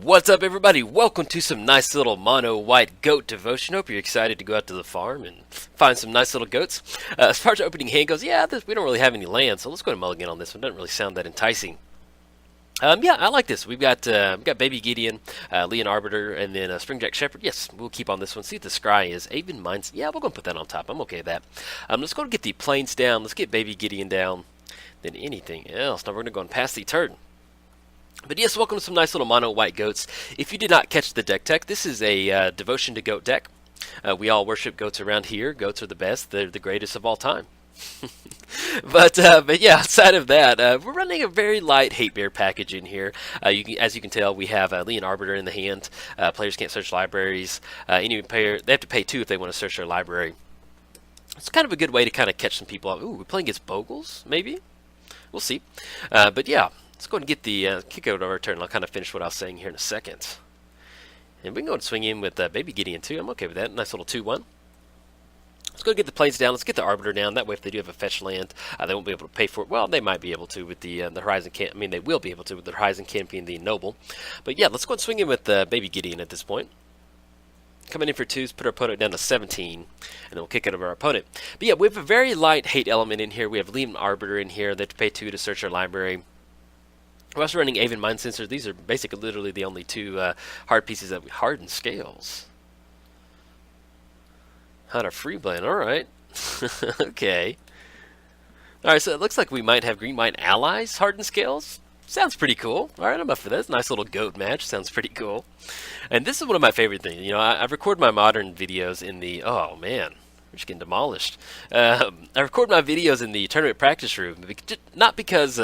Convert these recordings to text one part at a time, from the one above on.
What's up, everybody? Welcome to some nice little mono white goat devotion. Hope you're excited to go out to the farm and find some nice little goats. As far as opening hand goes, we don't really have any land, so let's go to mulligan on this one. Doesn't really sound that enticing. Yeah, I like this. We've got Baby Gideon, Leon Arbiter, and then Springjack Shepherd. Yes, we'll keep on this one. See what the scry is. Aven Mines. Yeah, we're going to put that on top. I'm okay with that. Let's go and get the plains down. Let's get Baby Gideon down. Then anything else. Now we're going to go and pass the turn. But yes, welcome to some nice little mono white goats. If you did not catch the deck tech, this is a devotion to goat deck. We all worship goats around here. Goats are the best. They're the greatest of all time. but yeah, outside of that, we're running a very light hate bear package in here. As you can tell, we have Leon Arbiter in the hand. Players can't search libraries. Any player, they have to pay 2 if they want to search their library. It's kind of a good way to kind of catch some people out. Ooh, we're playing against Bogles, maybe? We'll see. But yeah. Let's go and get the kick out of our turn, and I'll kind of finish what I was saying here in a second. And we can go and swing in with Baby Gideon too. I'm okay with that. Nice little 2-1. Let's go get the plains down. Let's get the Arbiter down. That way, if they do have a fetch land, they won't be able to pay for it. Well, they might be able to with the Horizon Camp. I mean, they will be able to with the Horizon Camp and the Noble. But yeah, let's go and swing in with Baby Gideon at this point. Coming in for 2s, put our opponent down to 17, and then we'll kick it over our opponent. But yeah, we have a very light hate element in here. We have Leon Arbiter in here. They have to pay 2 to search our library. We're also running Aven Mind Sensor. These are basically literally the only 2 hard pieces that we harden scales. Hunter Freeblade, alright. Okay. Alright, so it looks like we might have green white allies harden scales. Sounds pretty cool. Alright, I'm up for this. Nice little goat match. Sounds pretty cool. And this is one of my favorite things. You know, I record my modern videos in the... Oh, man. We're just getting demolished. I record my videos in the tournament practice room, not because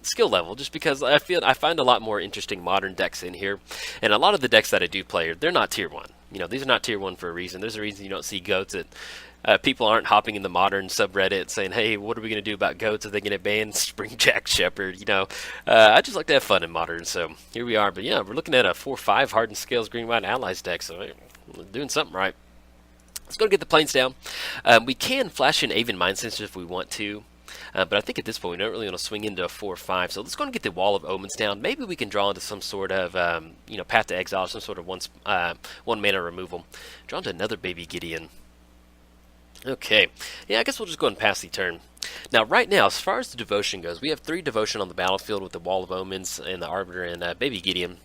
skill level, just because I find a lot more interesting modern decks in here, and a lot of the decks that I do play, they're not tier 1. You know, these are not tier 1 for a reason. There's a reason you don't see goats. People aren't hopping in the modern subreddit saying, "Hey, what are we going to do about goats? Are they going to ban Springjack Shepherd?" You know, I just like to have fun in modern, so here we are. But yeah, we're looking at a 4/5 hardened scales green white allies deck, so we're doing something right. Let's go get the plains down. We can flash in Aven Mind Sensor if we want to, but I think at this point we don't really want to swing into a 4/5. So let's go and get the Wall of Omens down. Maybe we can draw into some sort of, Path to Exile, some sort of one mana removal. Draw into another Baby Gideon. Okay, yeah, I guess we'll just go ahead and pass the turn. Now, right now, as far as the devotion goes, we have 3 devotion on the battlefield with the Wall of Omens and the Arbiter and Baby Gideon.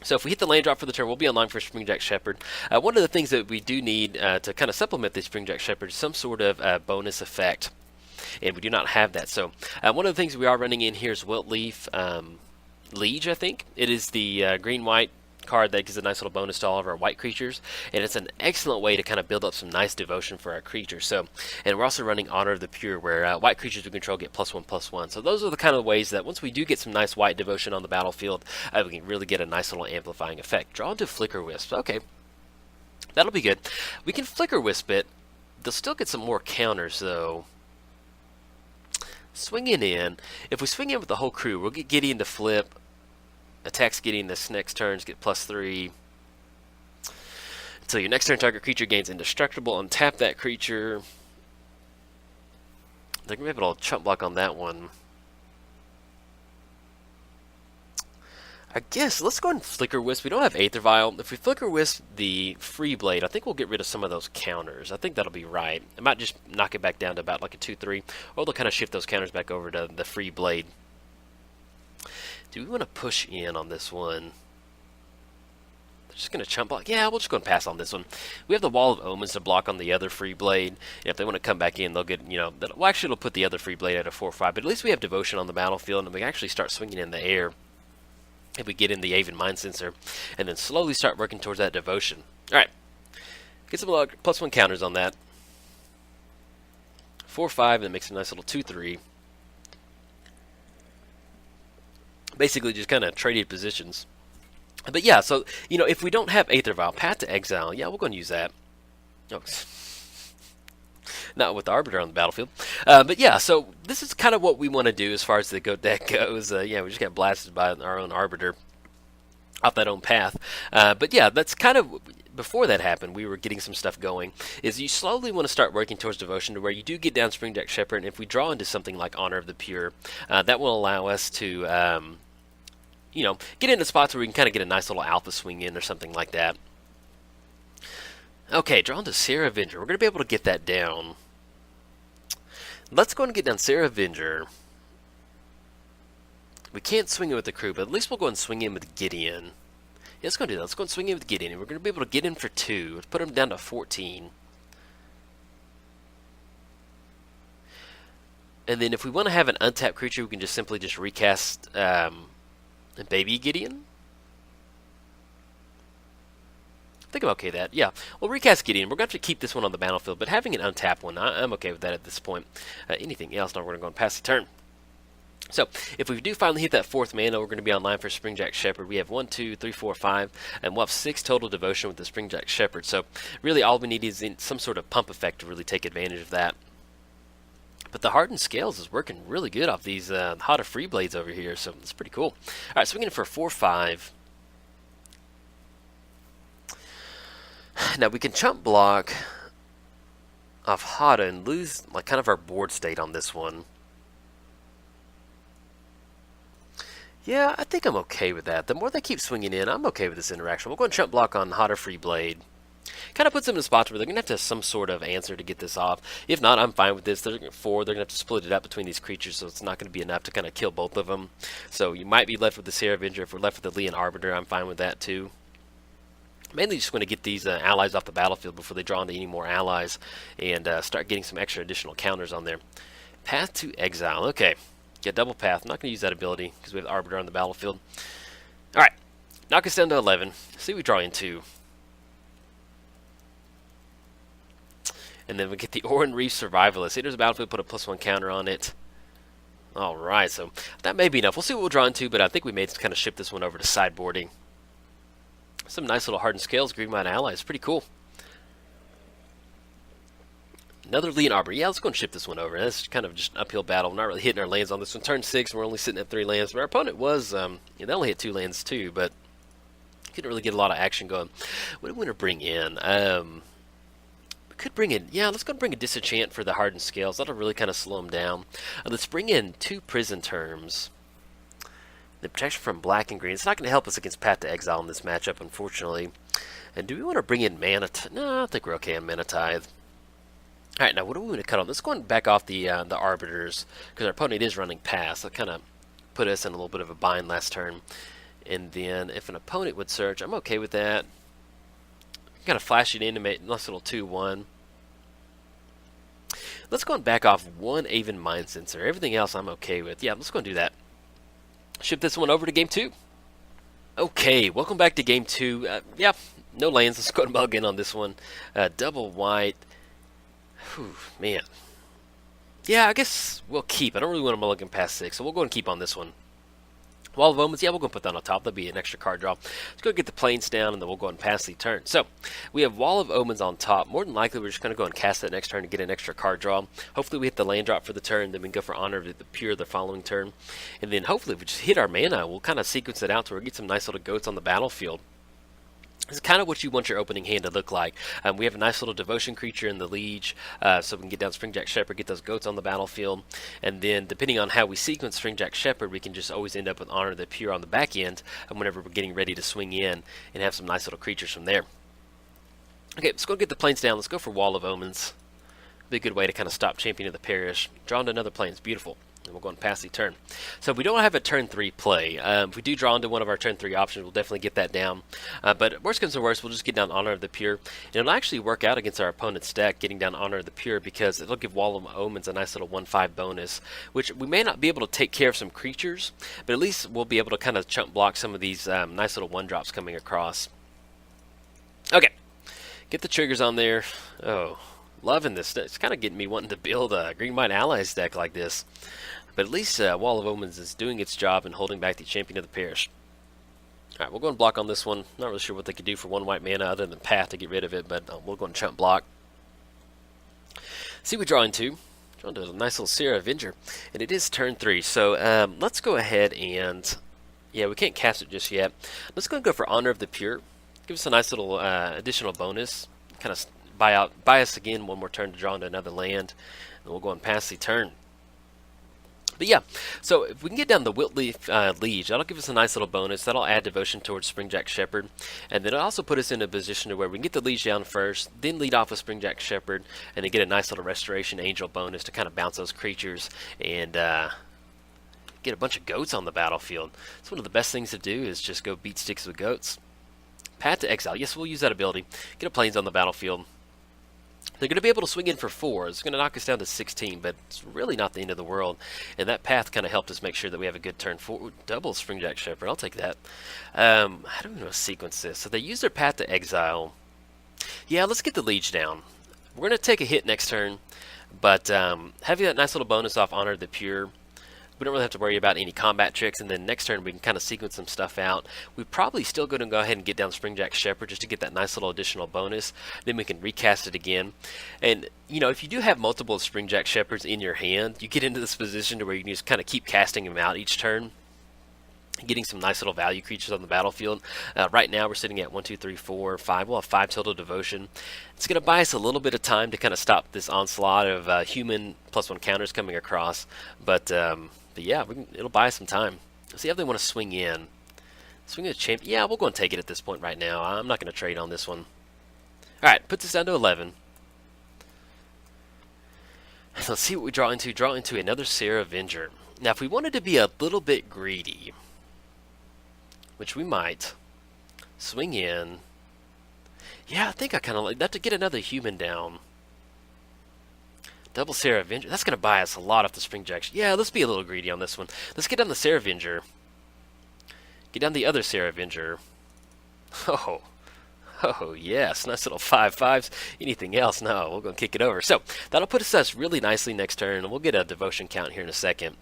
So if we hit the land drop for the turn, we'll be online for Springjack Shepherd. One of the things that we do need to kind of supplement the Springjack Shepherd is some sort of bonus effect. And we do not have that. So one of the things we are running in here is Wilt Leaf Liege, I think. It is the green-white card that gives a nice little bonus to all of our white creatures. And it's an excellent way to kind of build up some nice devotion for our creatures. So, and we're also running Honor of the Pure, where white creatures we control get +1/+1. So those are the kind of ways that once we do get some nice white devotion on the battlefield, we can really get a nice little amplifying effect. Draw into Flicker Wisp. Okay, that'll be good. We can Flicker Wisp it. They'll still get some more counters, though. Swinging in. If we swing in with the whole crew, we'll get Gideon to flip. Attacks Gideon this next turns, get +3. Until your next turn, target creature gains indestructible. Untap that creature. They're going to be able to chump block on that one. I guess, let's go ahead and Flicker Wisp. We don't have Aether Vial. If we Flicker Wisp the Free Blade, I think we'll get rid of some of those counters. I think that'll be right. It might just knock it back down to about like a 2/3, or they'll kind of shift those counters back over to the Free Blade. Do we want to push in on this one? They're just going to chump block. Yeah, we'll just go and pass on this one. We have the Wall of Omens to block on the other Free Blade. And if they want to come back in, they'll get, well, actually, it'll put the other Free Blade at a 4/5. But at least we have Devotion on the battlefield, and we can actually start swinging in the air if we get in the Aven Mind Sensor, and then slowly start working towards that Devotion. All right. Get some +1 counters on that. 4/5, and it makes a nice little 2/3. Basically just kind of traded positions. But yeah, so, if we don't have Aether Vial, Path to Exile, yeah, we're going to use that. Oh, not with the Arbiter on the battlefield. But yeah, so this is kind of what we want to do as far as the Goat deck goes. Yeah, we just got blasted by our own Arbiter. off that own path. But yeah, that's kind of before that happened. We were getting some stuff going. Is you slowly want to start working towards devotion to where you do get down Springjack Shepherd, and if we draw into something like Honor of the Pure, that will allow us to get into spots where we can kind of get a nice little alpha swing in or something like that. Okay, drawn to Sarah Avenger. We're going to be able to get that down. Let's go and get down Sarah Avenger. We can't swing it with the crew, but at least we'll go and swing in with Gideon. Yeah, let's go and do that. Let's go and swing in with Gideon. And we're going to be able to get in for 2. Let's put him down to 14. And then if we want to have an untapped creature, we can just simply just recast Baby Gideon. I think I'm okay with that. Yeah, we'll recast Gideon. We're going to have to keep this one on the battlefield, but having an untapped one, I'm okay with that at this point. Anything else, now we're going to go and pass the turn. So, if we do finally hit that 4th mana, we're going to be online for Springjack Shepherd. We have 1, 2, 3, 4, 5, and we'll have 6 total devotion with the Springjack Shepherd. So, really all we need is some sort of pump effect to really take advantage of that. But the Hardened Scales is working really good off these Hotter Free Blades over here, so it's pretty cool. Alright, swinging for 4-5. Now, we can chump block off Hada and lose like kind of our board state on this one. Yeah, I think I'm okay with that. The more they keep swinging in, I'm okay with this interaction. We'll go and chump block on Hotter Free Blade. Kind of puts them in spots where they're going to have to have some sort of answer to get this off. If not, I'm fine with this. They're 4. They're going to have to split it up between these creatures, so it's not going to be enough to kind of kill both of them. So you might be left with the Sarah Avenger. If we're left with the Leon Arbiter, I'm fine with that too. Mainly just want to get these allies off the battlefield before they draw into any more allies and start getting some extra additional counters on there. Path to Exile. Okay. Get double path. I'm not going to use that ability because we have the Arbiter on the battlefield. Alright. Knock us down to 11. See, we draw in 2. And then we get the Orin Reef Survivalist. Enters the battlefield, put a +1 counter on it. Alright, so that may be enough. We'll see what we'll draw into, but I think we may kind of ship this one over to Sideboarding. Some nice little Hardened Scales, Green Mind Allies. Pretty cool. Another Leon Arbor. Yeah, let's go and ship this one over. That's kind of just an uphill battle. We're not really hitting our lands on this one. Turn 6, we're only sitting at 3 lands. But our opponent was, they only hit 2 lands too, but couldn't really get a lot of action going. What do we want to bring in? We could bring in, yeah, let's go and bring a Disenchant for the Hardened Scales. That'll really kind of slow them down. Let's bring in 2 Prison Terms. The protection from black and green. It's not going to help us against Path to Exile in this matchup, unfortunately. And do we want to bring in Mana? No, I think we're okay on Mana Tithe. Alright, now what do we want to cut on? Let's go and back off the Arbiters, because our opponent is running past. That kind of put us in a little bit of a bind last turn. And then if an opponent would search, I'm okay with that. Kind of flash it in to make a nice little 2-1. Let's go and back off 1 Aven Mind Sensor. Everything else I'm okay with. Yeah, let's go and do that. Ship this one over to Game 2. Okay, welcome back to Game 2. Yeah, no lands. Let's go and mug in on this one. Double white. Whew, man. Yeah, I guess we'll keep. I don't really want to mulligan past 6, so we'll go and keep on this one. Wall of Omens, yeah, we'll go and put that on top. That'll be an extra card draw. Let's go get the planes down, and then we'll go and pass the turn. So, we have Wall of Omens on top. More than likely, we're just going to go and cast that next turn to get an extra card draw. Hopefully, we hit the land drop for the turn, then we can go for Honor of the Pure the following turn. And then, hopefully, if we just hit our mana, we'll kind of sequence it out to where we get some nice little goats on the battlefield. This is kind of what you want your opening hand to look like. We have a nice little devotion creature in the Liege, so we can get down Springjack Shepherd, get those goats on the battlefield, and then depending on how we sequence Springjack Shepherd, we can just always end up with Honor of the Pure on the back end whenever we're getting ready to swing in and have some nice little creatures from there. Okay, let's go get the planes down. Let's go for Wall of Omens. Be a good way to kind of stop Champion of the Parish. Draw into another planes. Beautiful. And we'll go and pass the turn. So we don't have a turn 3 play. If we do draw into one of our turn 3 options, we'll definitely get that down. But worst comes to worst, we'll just get down Honor of the Pure. And it'll actually work out against our opponent's deck, getting down Honor of the Pure, because it'll give Wall of Omens a nice little 1/5 bonus, which we may not be able to take care of some creatures, but at least we'll be able to kind of chump block some of these nice little 1-drops coming across. Okay, get the triggers on there. Oh, loving this. It's kind of getting me wanting to build a Green Mind Allies deck like this. But at least Wall of Omens is doing its job and holding back the Champion of the Parish. Alright, we'll go and block on this one. Not really sure what they could do for 1 white mana other than Path to get rid of it, but we'll go and chump block. See, we draw into. Draw into a nice little Sarah Avenger. And it is turn 3, so let's go ahead and Yeah, we can't cast it just yet. Let's go for Honor of the Pure. Give us a nice little additional bonus. Kind of buy us again one more turn to draw into another land. And we'll go and pass the turn. But yeah, so if we can get down the Wiltleaf Liege, that'll give us a nice little bonus. That'll add devotion towards Springjack Shepherd. And then it'll also put us in a position to where we can get the Liege down first, then lead off with Springjack Shepherd, and then get a nice little Restoration Angel bonus to kind of bounce those creatures and get a bunch of goats on the battlefield. It's one of the best things to do is just go beat sticks with goats. Path to Exile. Yes, we'll use that ability. Get a Plains on the battlefield. They're going to be able to swing in for 4. It's going to knock us down to 16, but it's really not the end of the world. And that path kind of helped us make sure that we have a good turn. Double Springjack Shepherd. I'll take that. How do we know to sequence this? So they use their Path to Exile. Yeah, let's get the Liege down. We're going to take a hit next turn, but having that nice little bonus off Honor of the Pure, we don't really have to worry about any combat tricks, and then next turn we can kind of sequence some stuff out. We're probably still going to go ahead and get down Springjack Shepherd just to get that nice little additional bonus. Then we can recast it again. And, you know, if you do have multiple Springjack Shepherds in your hand, you get into this position to where you can just kind of keep casting them out each turn, getting some nice little value creatures on the battlefield. Right now we're sitting at 1, 2, 3, 4, 5. We'll have 5 total devotion. It's going to buy us a little bit of time to kind of stop this onslaught of human +1 counters coming across. But yeah, it'll buy us some time. Let's see how they want to swing in. Swing a champ. Yeah, we'll go and take it at this point right now. I'm not going to trade on this one. Alright, put this down to 11. Let's see what we draw into. Draw into another Sarah Avenger. Now, if we wanted to be a little bit greedy, which we might, swing in. Yeah, I think I kind of like that to get another human down. Double Sarah Avenger. That's going to buy us a lot off the Springjack. Yeah, let's be a little greedy on this one. Let's get down the Sarah Avenger. Get down the other Sarah Avenger. Oh, yes. Nice little 5/5s. Anything else? No, we're going to kick it over. So, that'll put us really nicely next turn, and we'll get a devotion count here in a second.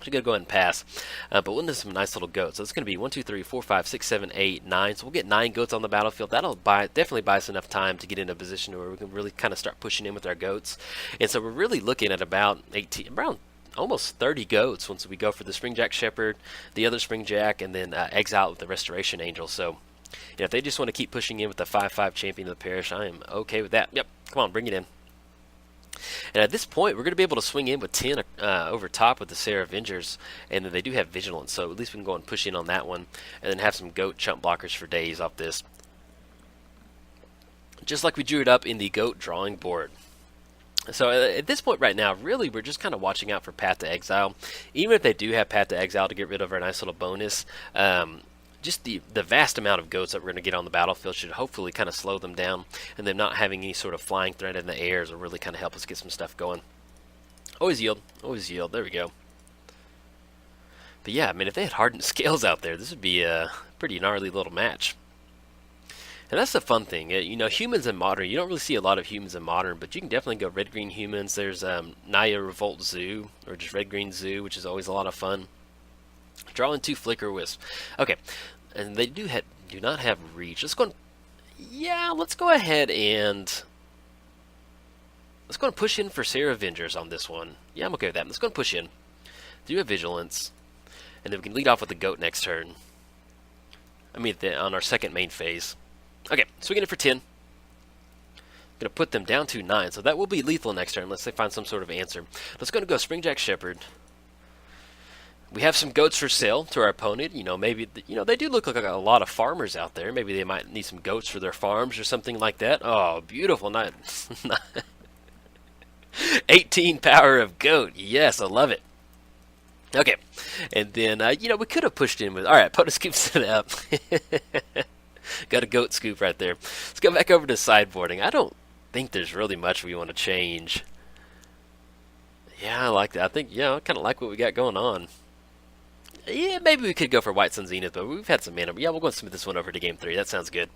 We're going to go ahead and pass. But we'll do some nice little goats. So it's going to be 1, 2, 3, 4, 5, 6, 7, 8, 9. So we'll get 9 goats on the battlefield. That'll definitely buy us enough time to get in a position where we can really kind of start pushing in with our goats. And so we're really looking at about almost 30 goats once we go for the Springjack Shepherd, the other Springjack, and then exile with the Restoration Angel. So if they just want to keep pushing in with the 5/5 Champion of the Parish, I am okay with that. Yep, come on, bring it in. And at this point, we're going to be able to swing in with 10 over top with the Sarah Avengers, and then they do have Vigilance, so at least we can go and push in on that one, and then have some goat chump blockers for days off this. Just like we drew it up in the goat drawing board. So at this point right now, really, we're just kind of watching out for Path to Exile. Even if they do have Path to Exile to get rid of our nice little bonus, just the vast amount of goats that we're going to get on the battlefield should hopefully kind of slow them down, and them not having any sort of flying threat in the airs will really kind of help us get some stuff going. Always yield. Always yield. There we go. But yeah, I mean, if they had hardened scales out there, this would be a pretty gnarly little match. And that's the fun thing. You know, humans in Modern, you don't really see a lot of humans in Modern, but you can definitely go red-green humans. There's Naya Revolt Zoo, or just red-green Zoo, which is always a lot of fun. Draw in 2 Flicker Wisp. Okay, and they do not have reach. Let's go and, yeah, let's go ahead and push in for Sarah Avengers on this one. Yeah, I'm okay with that. Let's go and push in. Do a Vigilance, and then we can lead off with the goat next turn. I mean, on our second main phase. Okay, swinging it for 10. Gonna put them down to 9, so that will be lethal next turn unless they find some sort of answer. Let's go Springjack Shepherd. We have some goats for sale to our opponent. You know, maybe they do look like a lot of farmers out there. Maybe they might need some goats for their farms or something like that. Oh, beautiful! 18 power of goat. Yes, I love it. Okay, and then we could have pushed in with. All right, opponent scoops it up. Got a goat scoop right there. Let's go back over to sideboarding. I don't think there's really much we want to change. Yeah, I like that. I think, I kind of like what we got going on. Yeah, maybe we could go for White Sun Zenith, but we've had some mana. Yeah, we'll go and submit this one over to Game 3. That sounds good.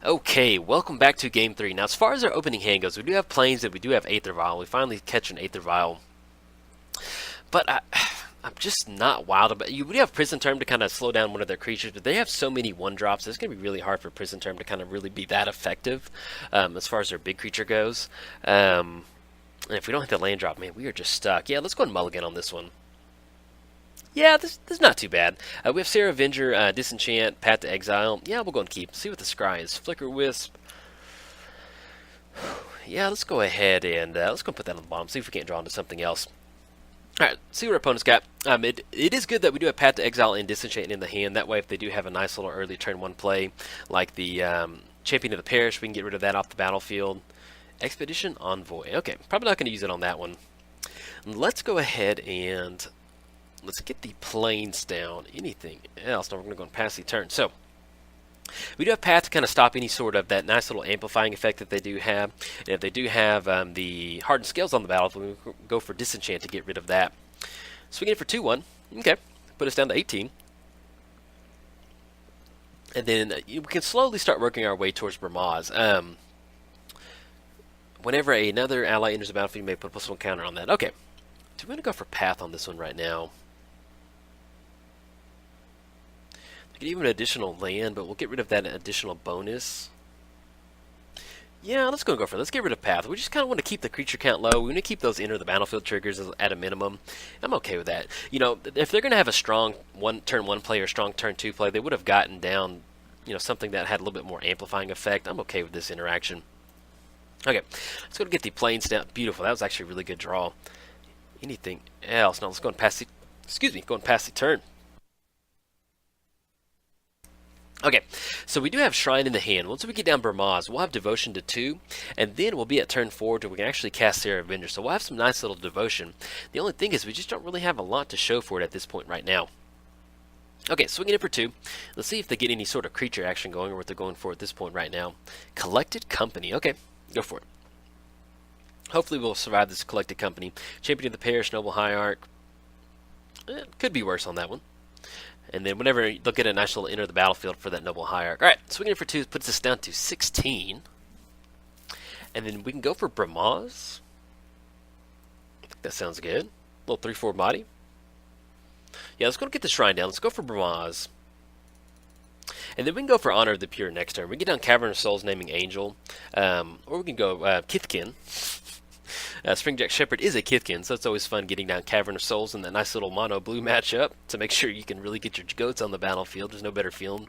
Okay, welcome back to Game 3. Now, as far as our opening hand goes, we do have Plains and we do have Aether Vial. We finally catch an Aether Vial. But I'm just not wild about it. You would have Prison Term to kind of slow down one of their creatures, but they have so many 1-drops, it's going to be really hard for Prison Term to kind of really be that effective as far as their big creature goes. And if we don't hit the land drop, man, we are just stuck. Yeah, let's go and mulligan on this one. Yeah, this is not too bad. We have Sarah Avenger, Disenchant, Path to Exile. Yeah, we'll go and keep. See what the scry is. Flicker Wisp. Yeah, let's go ahead and let's go put that on the bottom. See if we can't draw into something else. All right, see what our opponent's got. It is good that we do have Path to Exile and Disenchant in the hand. That way, if they do have a nice little early turn 1 play, like the Champion of the Parish, we can get rid of that off the battlefield. Expedition Envoy. Okay, probably not going to use it on that one. Let's go ahead and let's get the planes down. Anything else? Now we're going to go and pass the turn. So we do have Path to kind of stop any sort of that nice little amplifying effect that they do have. And if they do have the hardened scales on the battlefield, we go for Disenchant to get rid of that. Swing it for 2-1. Okay, put us down to 18. And then we can slowly start working our way towards Brahmaz. Whenever another ally enters the battlefield, you may put a +1 counter on that. Okay, so we're going to go for Path on this one right now. We could even an additional land, but we'll get rid of that additional bonus. Yeah, let's go for it. Let's get rid of Path. We just kind of want to keep the creature count low. We want to keep those enter the battlefield triggers at a minimum. I'm okay with that. You know, if they're going to have a strong turn 1 play or strong turn 2 play, they would have gotten down, you know, something that had a little bit more amplifying effect. I'm okay with this interaction. Okay, let's go and get the planes down. Beautiful. That was actually a really good draw. Anything else? Now let's go and pass the. Excuse me. Go and pass the turn. Okay, so we do have Shrine in the hand. Once we get down Brahmaz, we'll have Devotion to 2, and then we'll be at turn 4 till we can actually cast Sarah Avenger. So we'll have some nice little devotion. The only thing is we just don't really have a lot to show for it at this point right now. Okay, swinging it for 2. Let's see if they get any sort of creature action going or what they're going for at this point right now. Collected Company. Okay, go for it. Hopefully we'll survive this Collected Company. Champion of the Parish, Noble Hierarch. Could be worse on that one. And then whenever they'll get a nice little enter the battlefield for that Noble Hierarch. Alright, swinging it for 2 puts us down to 16. And then we can go for Brahmaz. I think that sounds good. A little 3-4 body. Yeah, let's go get the Shrine down. Let's go for Brahmaz. And then we can go for Honor of the Pure next turn. We can get down Cavern of Souls, naming Angel. Or we can go Kithkin. Springjack Shepherd is a Kithkin, so it's always fun getting down Cavern of Souls in that nice little mono blue matchup to make sure you can really get your goats on the battlefield. There's no better feeling.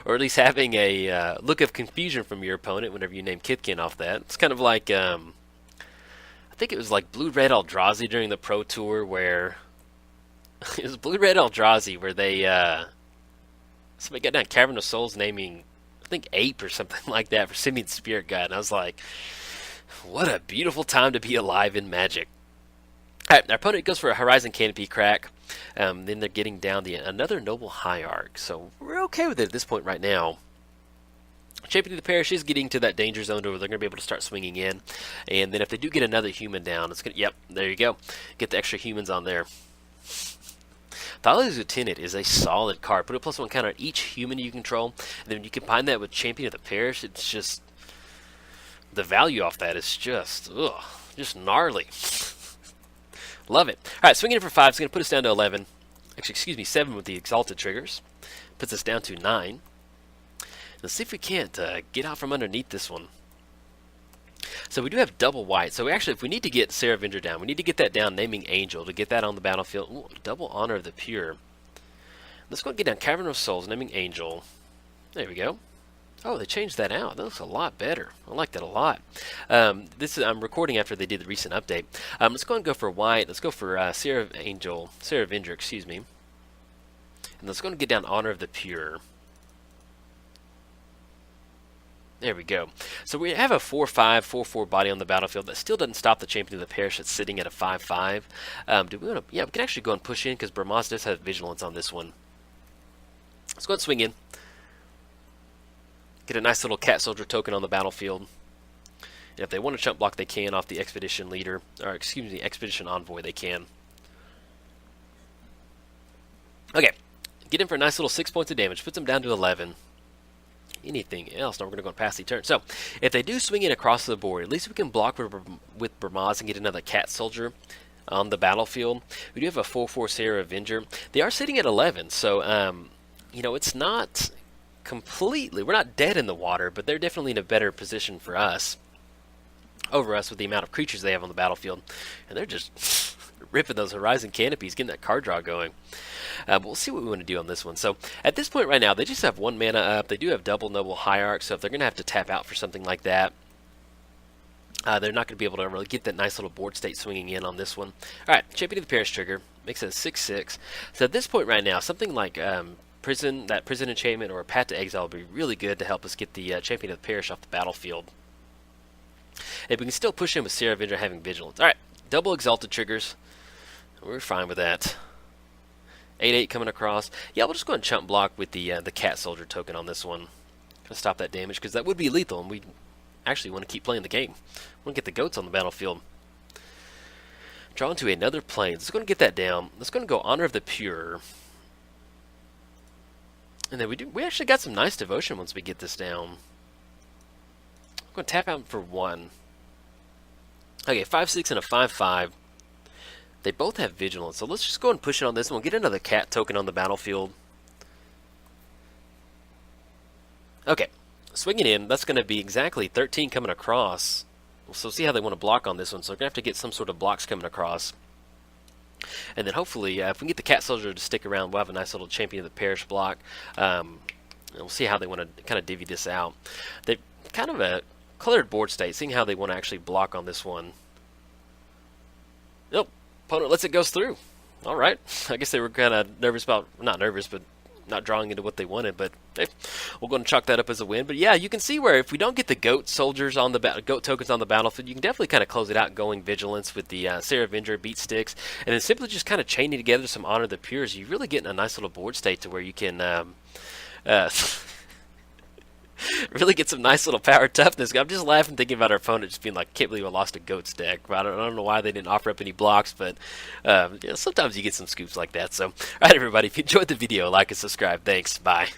Or at least having a look of confusion from your opponent whenever you name Kithkin off that. It's kind of like, I think it was like Blue-Red Eldrazi during the Pro Tour where... it was Blue-Red Eldrazi where they... somebody got down Cavern of Souls naming, I think, Ape or something like that for Simian Spirit Guide, and I was like... what a beautiful time to be alive in Magic. Alright, our opponent goes for a Horizon Canopy Crack. Then they're getting down another Noble Hierarch. So we're okay with it at this point right now. Champion of the Parish is getting to that danger zone where they're going to be able to start swinging in. And then if they do get another human down, it's going to... yep, there you go. Get the extra humans on there. Thalia's Lieutenant is a solid card. Put a +1 counter on each human you control. And then when you combine that with Champion of the Parish, it's just... the value off that is just gnarly. Love it. Alright, swinging it for 5 is going to put us down to 11. Actually, excuse me, 7 with the Exalted triggers. Puts us down to 9. Let's see if we can't get out from underneath this one. So we do have double white. So actually, if we need to get Sarah Avenger down, we need to get that down, naming Angel, to get that on the battlefield. Ooh, double Honor of the Pure. Let's go and get down Cavern of Souls, naming Angel. There we go. Oh, they changed that out. That looks a lot better. I like that a lot. I'm recording after they did the recent update. Let's go and go for white. Let's go for Sarah Avenger, excuse me. And let's go and get down Honor of the Pure. There we go. So we have a 4/5, 4/4 body on the battlefield. That still doesn't stop the Champion of the Parish that's sitting at a 5/5. Do we want to? Yeah, we can actually go and push in because Brahmaz does have vigilance on this one. Let's go and swing in. Get a nice little Cat Soldier token on the battlefield. And if they want to chump block, they can off the Expedition Leader, or excuse me, Expedition Envoy, they can. Okay, get in for a nice little 6 points of damage. Puts them down to 11. Anything else? Now we're going to go and pass the turn. So, if they do swing in across the board, at least we can block with Brahmaz and get another Cat Soldier on the battlefield. We do have a 4/4 Sarah Avenger. They are sitting at 11, so, you know, it's not completely... we're not dead in the water, but they're definitely in a better position for us. Over us with the amount of creatures they have on the battlefield. And they're just... Ripping those Horizon Canopies, getting that card draw going. But we'll see what we want to do on this one. So at this point right now, they just have 1 mana up. They do have double Noble Hierarch, so if they're going to have to tap out for something like that, they're not going to be able to really get that nice little board state swinging in on this one. All right, Champion of the Parish trigger makes it a 6/6. So at this point right now, something like Prison Enchantment or a Path to Exile would be really good to help us get the Champion of the Parish off the battlefield. And we can still push in with Seraph Avenger having Vigilance. All right, double Exalted triggers. We're fine with that. 8/8 coming across. Yeah, we'll just go ahead and chump block with the Cat Soldier token on this one. Gonna stop that damage because that would be lethal, and we actually want to keep playing the game. We want to get the goats on the battlefield. Draw into another plane. Let's go and get that down. Let's go and go Honor of the Pure. And then we actually got some nice devotion once we get this down. I'm going to tap out for 1. Okay, 5/6 and a 5/5. They both have Vigilance, so let's just go and push it on this one. We'll get another cat token on the battlefield. Okay, swinging in, that's going to be exactly 13 coming across. So see how they want to block on this one. So they're going to have to get some sort of blocks coming across. And then hopefully, if we can get the Cat Soldier to stick around, we'll have a nice little Champion of the Parish block. And we'll see how they want to kind of divvy this out. They're kind of a colored board state, seeing how they want to actually block on this one. Nope. Opponent lets it go through. All right. I guess they were kind of nervous about, not nervous, but not drawing into what they wanted. But hey, we're going to chalk that up as a win. But yeah, you can see where if we don't get the goat soldiers on the goat tokens on the battlefield, you can definitely kind of close it out going Vigilance with the Seraph Avenger beat sticks, and then simply just kind of chaining together some Honor of the Pures. You're really getting a nice little board state to where you can really get some nice little power toughness. I'm just laughing thinking about our opponent just being like, can't believe I lost a goats deck. I don't know why they didn't offer up any blocks, but sometimes you get some scoops like that. So, all right, everybody, if you enjoyed the video, like and subscribe. Thanks. Bye.